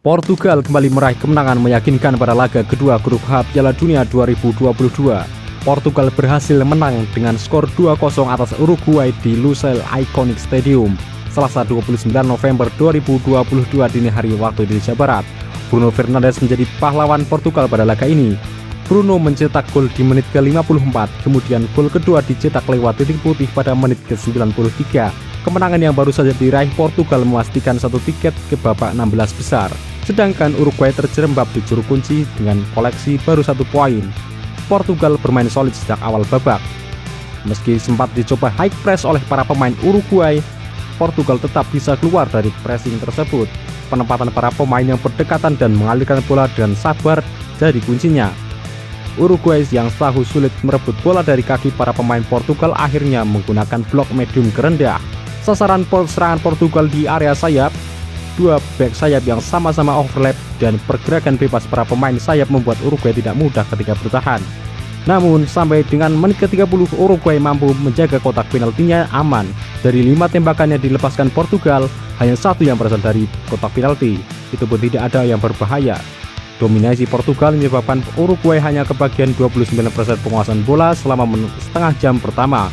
Portugal kembali meraih kemenangan meyakinkan pada laga kedua grup H Piala Dunia 2022. Portugal berhasil menang dengan skor 2-0 atas Uruguay di Lusail Iconic Stadium, Selasa 29 November 2022 dini hari waktu Indonesia Barat. Bruno Fernandes menjadi pahlawan Portugal pada laga ini. Bruno mencetak gol di menit ke-54, kemudian gol kedua dicetak lewat titik putih pada menit ke-93. Kemenangan yang baru saja diraih Portugal memastikan satu tiket ke babak 16 besar. Sedangkan Uruguay terjerembab di juru kunci dengan koleksi baru 1 poin. Portugal bermain solid sejak awal babak. Meski sempat dicoba high press oleh para pemain Uruguay, Portugal tetap bisa keluar dari pressing tersebut. Penempatan para pemain yang berdekatan dan mengalirkan bola dengan sabar jadi kuncinya. Uruguay yang selalu sulit merebut bola dari kaki para pemain Portugal akhirnya menggunakan blok medium kerendah. Sasaran serangan Portugal di area sayap, dua back sayap yang sama-sama overlap dan pergerakan bebas para pemain sayap membuat Uruguay tidak mudah ketika bertahan. Namun sampai dengan menit ke-30 Uruguay mampu menjaga kotak penaltinya aman. Dari 5 tembakan yang dilepaskan Portugal, hanya 1 yang berasal dari kotak penalti. Itu pun tidak ada yang berbahaya. Dominasi Portugal menyebabkan Uruguay hanya kebagian 29% penguasaan bola selama setengah jam pertama.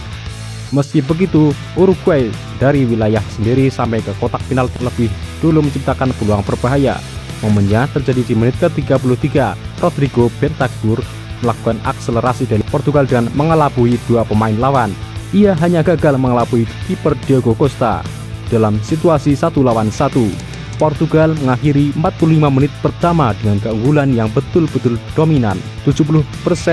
Meski begitu, Uruguay dari wilayah sendiri sampai ke kotak penalti lebih dulu menciptakan peluang berbahaya. Momennya terjadi di menit ke-33. Rodrigo Bentancur melakukan akselerasi dari Portugal dengan mengelabui 2 pemain lawan. Ia hanya gagal mengelabui kiper Diogo Costa. Dalam situasi 1 lawan 1, Portugal mengakhiri 45 menit pertama dengan keunggulan yang betul-betul dominan. 70%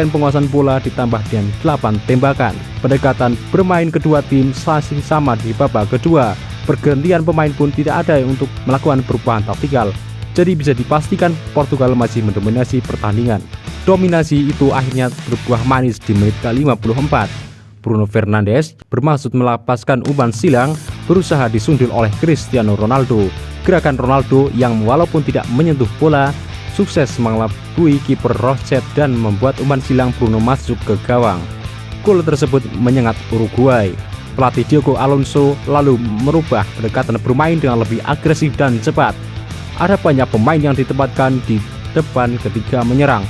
penguasaan bola ditambah dengan 8 tembakan. Pendekatan bermain kedua tim masih sama di babak kedua. Pergantian pemain pun tidak ada untuk melakukan perubahan taktikal. Jadi bisa dipastikan Portugal masih mendominasi pertandingan. Dominasi itu akhirnya berbuah manis di menit ke-54. Bruno Fernandes bermaksud melepaskan umpan silang berusaha disundul oleh Cristiano Ronaldo. Gerakan Ronaldo yang walaupun tidak menyentuh bola sukses mengelabui kiper Rochet dan membuat umpan silang Bruno masuk ke gawang. Gol tersebut menyengat Uruguay. Pelatih Diego Alonso lalu merubah pendekatan bermain dengan lebih agresif dan cepat. Ada banyak pemain yang ditempatkan di depan ketika menyerang.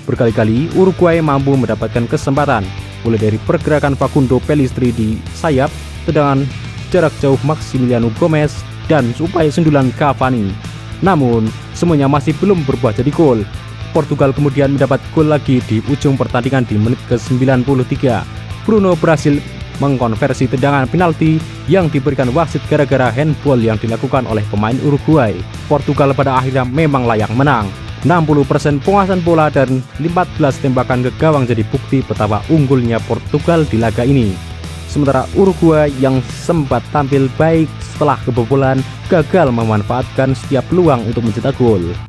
Berkali-kali Uruguay mampu mendapatkan kesempatan, mulai dari pergerakan Facundo Pellistri di sayap, tendangan jarak jauh Maximiliano Gomez, dan upaya sundulan Cavani. Namun, semuanya masih belum berbuah jadi gol. Portugal kemudian mendapat gol lagi di ujung pertandingan di menit ke-93. Bruno berhasil mengkonversi tendangan penalti yang diberikan wasit gara-gara handball yang dilakukan oleh pemain Uruguay. Portugal pada akhirnya memang layak menang. 60% penguasaan bola dan 14 tembakan ke gawang jadi bukti betapa unggulnya Portugal di laga ini. Sementara Uruguay yang sempat tampil baik setelah kebobolan gagal memanfaatkan setiap peluang untuk mencetak gol.